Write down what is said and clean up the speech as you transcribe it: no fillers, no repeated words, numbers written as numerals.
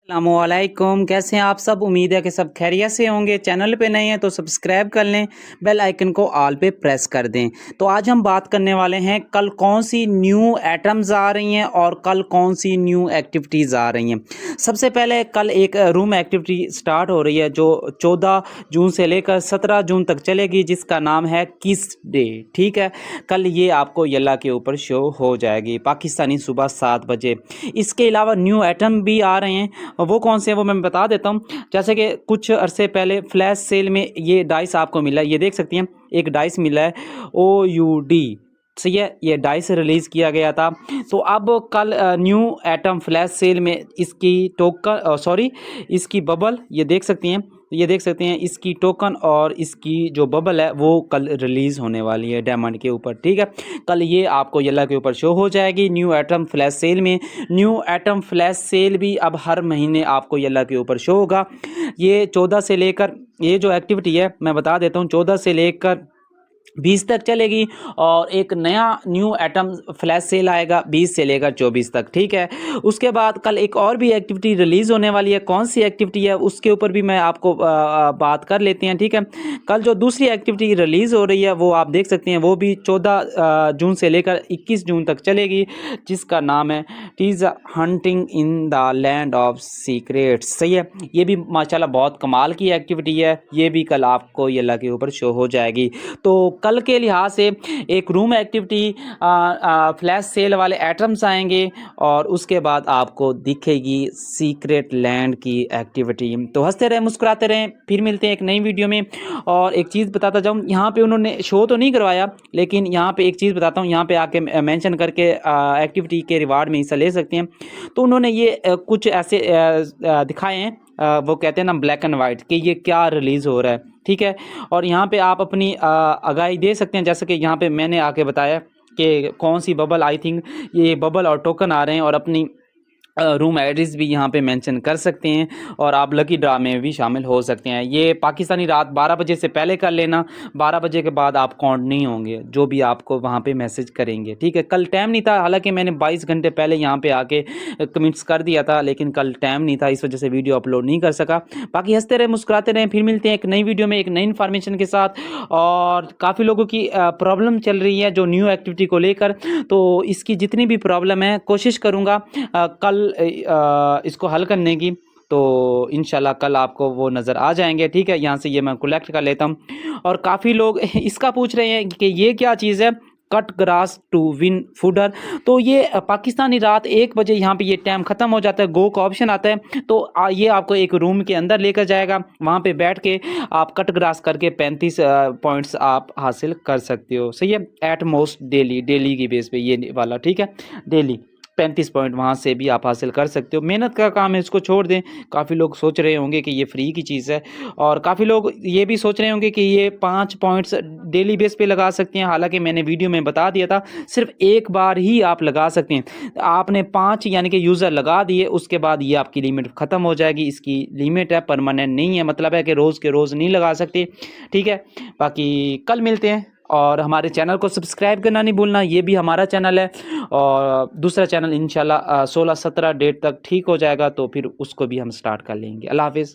अस्सलामुअलैकुम, कैसे हैं आप सब। उम्मीद है कि सब खैरियत से होंगे। चैनल पे नए हैं तो सब्सक्राइब कर लें, बेल आइकन को ऑल पे प्रेस कर दें। तो आज हम बात करने वाले हैं कल कौन सी न्यू एटम्स आ रही हैं और कल कौन सी न्यू एक्टिविटीज़ आ रही हैं। सबसे पहले कल एक रूम एक्टिविटी स्टार्ट हो रही है जो 14 जून से लेकर 17 जून तक चलेगी, जिसका नाम है किस डे। ठीक है, कल ये आपको यल्ला के ऊपर शो हो जाएगी पाकिस्तानी सुबह 7 बजे। इसके अलावा न्यू एटम भी आ रहे हैं, वो कौन से हैं वो मैं बता देता हूँ। जैसे कि कुछ अरसे पहले फ्लैश सेल में ये डाइस आपको मिला है, ये देख सकती हैं, एक डाइस मिला है OUD। सही है, ये डाइस रिलीज़ किया गया था। तो अब कल न्यू एटम फ्लैश सेल में इसकी टोकन इसकी बबल ये देख सकती हैं, ये देख सकते हैं इसकी टोकन और इसकी जो बबल है वो कल रिलीज़ होने वाली है डायमंड के ऊपर। ठीक है, कल ये आपको येल्ला के ऊपर शो हो जाएगी न्यू एटम फ्लैश सेल में। न्यू एटम फ्लैश सेल भी अब हर महीने आपको येल्ला के ऊपर शो होगा। ये 14 से लेकर, ये जो एक्टिविटी है मैं बता देता हूँ, 14 से लेकर 20 तक चलेगी। और एक नया न्यू एटम फ्लैश सेल आएगा 20 से लेकर 24 तक। ठीक है, उसके बाद कल एक और भी एक्टिविटी रिलीज़ होने वाली है। कौन सी एक्टिविटी है उसके ऊपर भी मैं आपको बात कर लेते हैं। ठीक है, कल जो दूसरी एक्टिविटी रिलीज़ हो रही है वो आप देख सकते हैं, वो भी 14 जून से लेकर 21 जून तक चलेगी, जिसका नाम है tees hunting in the land of secrets. सही है, ये भी माशाल्लाह बहुत कमाल की एक्टिविटी है, ये भी कल आपको येल्ला के ऊपर शो हो जाएगी। तो कल के लिहाज से एक रूम एक्टिविटी, फ्लैश सेल वाले एटम्स आएंगे और उसके बाद आपको दिखेगी सीक्रेट लैंड की एक्टिविटी। तो हंसते रहें, मुस्कुराते रहें, फिर मिलते हैं एक नई वीडियो में। और एक चीज़ बताता जाऊँ, यहाँ पे उन्होंने शो तो नहीं करवाया, लेकिन यहाँ पे एक चीज़ बताता हूँ, यहाँ पे आके मेंशन करके एक्टिविटी के रिवार्ड में हिस्सा ले सकते हैं। तो उन्होंने ये कुछ ऐसे दिखाए हैं, वो कहते हैं ना ब्लैक एंड वाइट, कि ये क्या रिलीज़ हो रहा है। ठीक है, और यहाँ पे आप अपनी आगाही दे सकते हैं, जैसे कि यहाँ पे मैंने आके बताया कि कौन सी बबल, आई थिंक ये बबल और टोकन आ रहे हैं, और अपनी रूम एड्रेस भी यहाँ पे मेंशन कर सकते हैं, और आप लकी ड्रा में भी शामिल हो सकते हैं। ये पाकिस्तानी रात 12 बजे से पहले कर लेना, 12 बजे के बाद आप काउंट नहीं होंगे जो भी आपको वहाँ पे मैसेज करेंगे। ठीक है, कल टाइम नहीं था, हालांकि मैंने 22 घंटे पहले यहाँ पे आके कमेंट्स कर दिया था, लेकिन कल टाइम नहीं था, इस वजह से वीडियो अपलोड नहीं कर सका। बाकी हंसते रहे, मुस्कुराते रहें, फिर मिलते हैं एक नई वीडियो में एक नई इन्फॉर्मेशन के साथ। और काफ़ी लोगों की प्रॉब्लम चल रही है जो न्यू एक्टिविटी को लेकर, तो इसकी जितनी भी प्रॉब्लम है कोशिश करूँगा कल इसको हल करने की। तो इंशाल्लाह कल आपको वो नज़र आ जाएंगे। ठीक है, यहाँ से ये मैं कलेक्ट कर लेता हूँ। और काफ़ी लोग इसका पूछ रहे हैं कि ये क्या चीज़ है, cut grass to win fodder. तो ये पाकिस्तानी रात 1 बजे यहाँ पे ये टाइम ख़त्म हो जाता है, गो का ऑप्शन आता है, तो ये आपको एक रूम के अंदर लेकर जाएगा, वहाँ पे बैठ के आप कट ग्रास करके 35 पॉइंट्स आप हासिल कर सकते हो। सही है, एट मोस्ट डेली की बेस पे ये वाला। ठीक है, डेली 35 पॉइंट वहाँ से भी आप हासिल कर सकते हो। मेहनत का काम है, इसको छोड़ दें। काफ़ी लोग सोच रहे होंगे कि ये फ्री की चीज़ है, और काफ़ी लोग ये भी सोच रहे होंगे कि ये 5 पॉइंट्स डेली बेस पे लगा सकते हैं। हालांकि मैंने वीडियो में बता दिया था, सिर्फ एक बार ही आप लगा सकते हैं। आपने 5 यानी कि यूज़र लगा दिए, उसके बाद ये आपकी लिमिट ख़त्म हो जाएगी। इसकी लिमिट है, परमानेंट नहीं है, मतलब है कि रोज़ के रोज़ नहीं लगा सकते। ठीक है, बाकी कल मिलते हैं। और हमारे चैनल को सब्सक्राइब करना नहीं भूलना, ये भी हमारा चैनल है। और दूसरा चैनल इंशाल्लाह 16-17 डेट तक ठीक हो जाएगा, तो फिर उसको भी हम स्टार्ट कर लेंगे। अल्लाह हाफिज़।